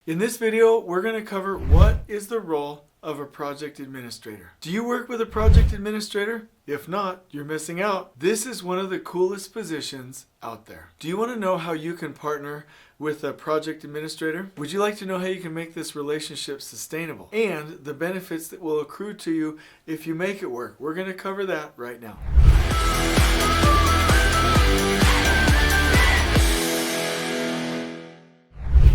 In this video, we're going to cover what is the role of a project administrator. Do you work with a project administrator? If not, you're missing out. This is one of the coolest positions out there. Do you want to know how you can partner with a project administrator? Would you like to know how you can make this relationship sustainable and the benefits that will accrue to you if you make it work? We're going to cover that right now.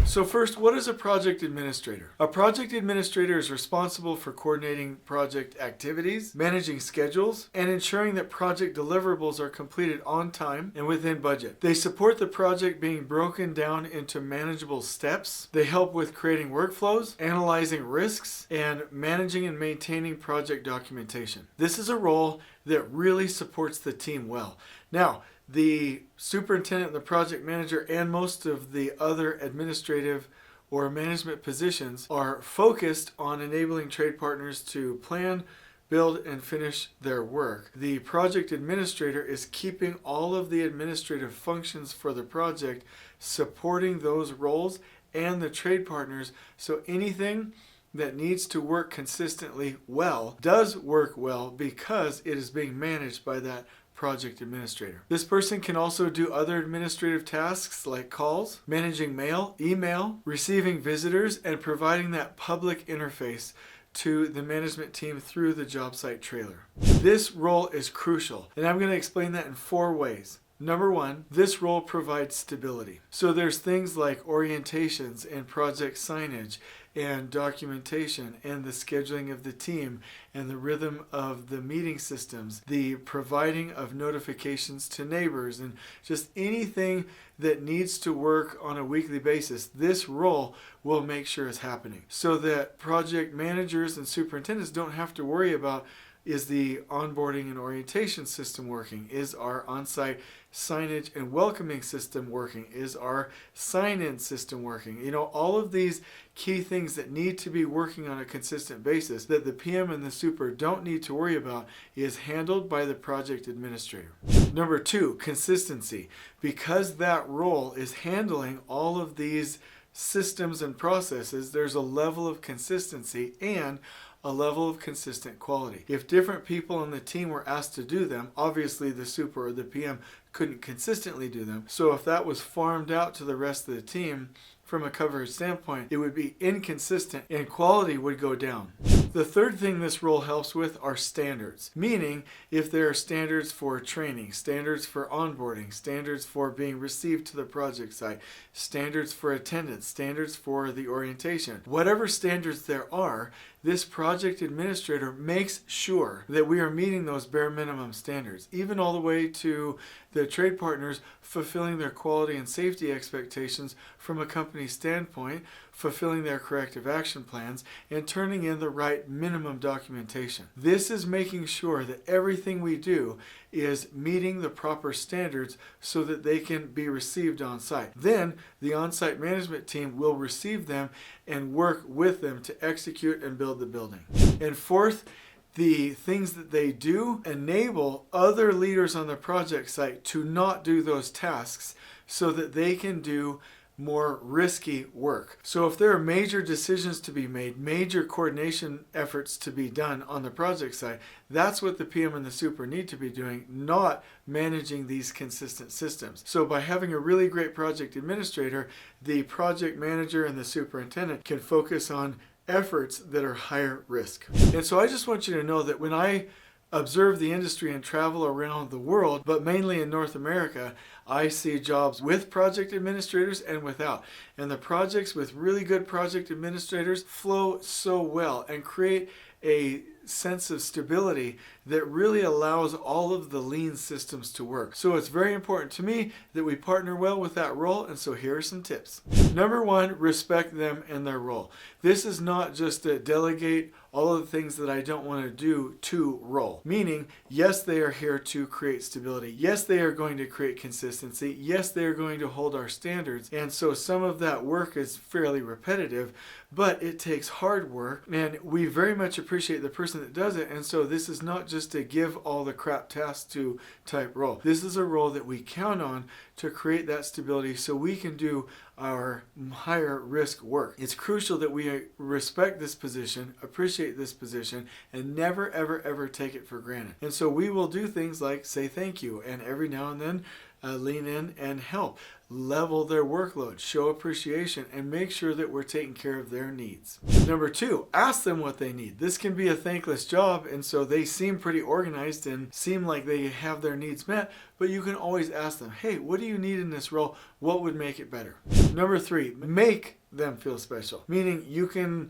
So first, what is a project administrator? A project administrator is responsible for coordinating project activities, managing schedules, and ensuring that project deliverables are completed on time and within budget. They support the project being broken down into manageable steps. They help with creating workflows, analyzing risks, and managing and maintaining project documentation. This is a role that really supports the team well. Now, the superintendent, the project manager, and most of the other administrative or management positions are focused on enabling trade partners to plan, build, and finish their work. The project administrator is keeping all of the administrative functions for the project, supporting those roles and the trade partners, so anything that needs to work consistently well does work well because it is being managed by that project administrator. This person can also do other administrative tasks like calls, managing mail, email, receiving visitors, and providing that public interface to the management team through the job site trailer. This role is crucial, and I'm going to explain that in 4 ways. Number 1, this role provides stability. So there's things like orientations and project signage and documentation and the scheduling of the team and the rhythm of the meeting systems, the providing of notifications to neighbors, and just anything that needs to work on a weekly basis. This role will make sure is happening so that project managers and superintendents don't have to worry about, is the onboarding and orientation system working? Is our on-site signage and welcoming system working? Is our sign-in system working? You know, all of these key things that need to be working on a consistent basis that the PM and the super don't need to worry about is handled by the project administrator. Number 2, consistency. Because that role is handling all of these systems and processes, there's a level of consistency and a level of consistent quality. If different people on the team were asked to do them, obviously the super or the PM couldn't consistently do them. So if that was farmed out to the rest of the team, from a coverage standpoint, it would be inconsistent and quality would go down. The third thing this role helps with are standards, meaning if there are standards for training, standards for onboarding, standards for being received to the project site, standards for attendance, standards for the orientation, whatever standards there are, this project administrator makes sure that we are meeting those bare minimum standards, even all the way to the trade partners fulfilling their quality and safety expectations from a company standpoint, fulfilling their corrective action plans, and turning in the right minimum documentation. This is making sure that everything we do is meeting the proper standards so that they can be received on site. Then the on-site management team will receive them and work with them to execute and build the building. And fourth, the things that they do enable other leaders on the project site to not do those tasks so that they can do more risky work. So if there are major decisions to be made, major coordination efforts to be done on the project site, that's what the PM and the super need to be doing, not managing these consistent systems. So by having a really great project administrator, the project manager and the superintendent can focus on efforts that are higher risk. And so I just want you to know that when I observe the industry and travel around the world, but mainly in North America, I see jobs with project administrators and without. And the projects with really good project administrators flow so well and create a sense of stability that really allows all of the lean systems to work. So it's very important to me that we partner well with that role, and so here are some tips. Number 1, respect them and their role. This is not just a delegate all of the things that I don't want to do to role. Meaning, yes, they are here to create stability. Yes, they are going to create consistency. Yes, they are going to hold our standards. And so some of that work is fairly repetitive, but it takes hard work, and we very much appreciate the person that does it. And so this is not just a give all the crap tasks to type role. This is a role that we count on to create that stability so we can do our higher risk work. It's crucial that we respect this position, appreciate this position, and never, ever, ever take it for granted. And so we will do things like say thank you, and every now and then lean in and help, level their workload, show appreciation, and make sure that we're taking care of their needs. Number 2, ask them what they need. This can be a thankless job, and so they seem pretty organized and seem like they have their needs met, but you can always ask them, hey, what do you need in this role? What would make it better? Number 3, make them feel special. Meaning you can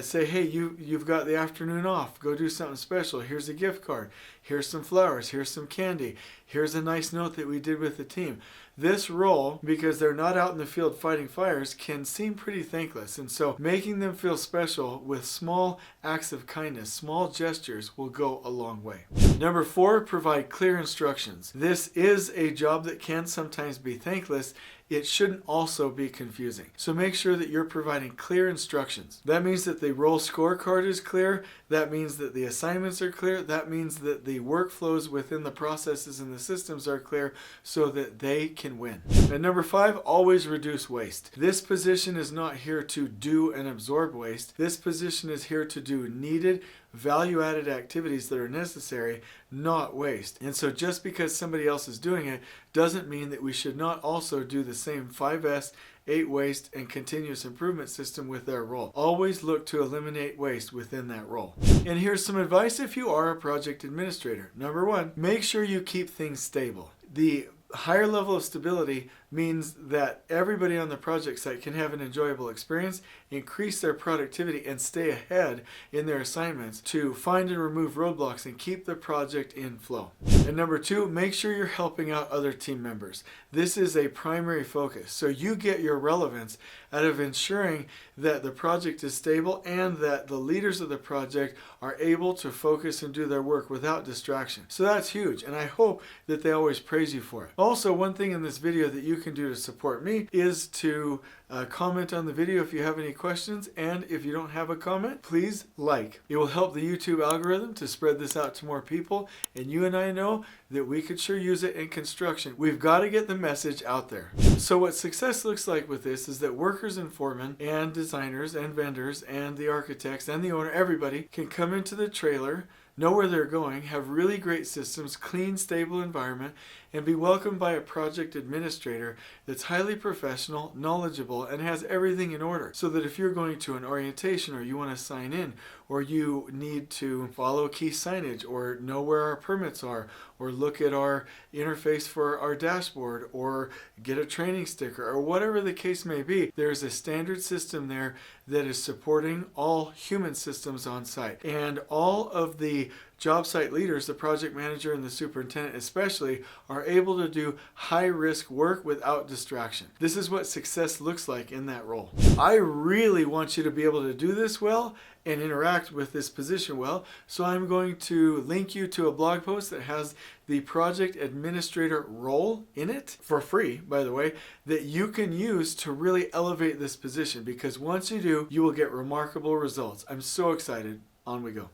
say, hey, you've got the afternoon off. Go do something special. Here's a gift card. Here's some flowers. Here's some candy. Here's a nice note that we did with the team. This role, because they're not out in the field fighting fires, can seem pretty thankless. And so making them feel special with small acts of kindness, small gestures, will go a long way. Number 4, provide clear instructions. This is a job that can sometimes be thankless. It shouldn't also be confusing. So make sure that you're providing clear instructions. That means that the role scorecard is clear. That means that the assignments are clear. That means that the workflows within the processes and the systems are clear so that they can win. And number 5, always reduce waste. This position is not here to do and absorb waste. This position is here to do needed, value-added activities that are necessary, not waste. And so just because somebody else is doing it doesn't mean that we should not also do the same 5S, 8 waste, and continuous improvement system with their role. Always look to eliminate waste within that role. And here's some advice if you are a project administrator. Number 1, make sure you keep things stable. The higher level of stability means that everybody on the project site can have an enjoyable experience, increase their productivity, and stay ahead in their assignments to find and remove roadblocks and keep the project in flow. And number 2, make sure you're helping out other team members. This is a primary focus. So you get your relevance out of ensuring that the project is stable and that the leaders of the project are able to focus and do their work without distraction. So that's huge, and I hope that they always praise you for it. Also, one thing in this video that you can do to support me is to comment on the video if you have any questions, and if you don't have a comment, please like. It will help the YouTube algorithm to spread this out to more people, and you and I know that we could sure use it in construction. We've got to get the message out there. So what success looks like with this is that workers and foremen and designers and vendors and the architects and the owner, everybody can come into the trailer, know where they're going, have really great systems, clean, stable environment, and be welcomed by a project administrator that's highly professional, knowledgeable, and has everything in order. So that if you're going to an orientation, or you want to sign in, or you need to follow key signage, or know where our permits are, or look at our interface for our dashboard, or get a training sticker, or whatever the case may be, there's a standard system there that is supporting all human systems on site. And all of the job site leaders, the project manager and the superintendent especially, are able to do high-risk work without distraction. This is what success looks like in that role. I really want you to be able to do this well and interact with this position well, so I'm going to link you to a blog post that has the project administrator role in it, for free, by the way, that you can use to really elevate this position, because once you do, you will get remarkable results. I'm so excited. On we go.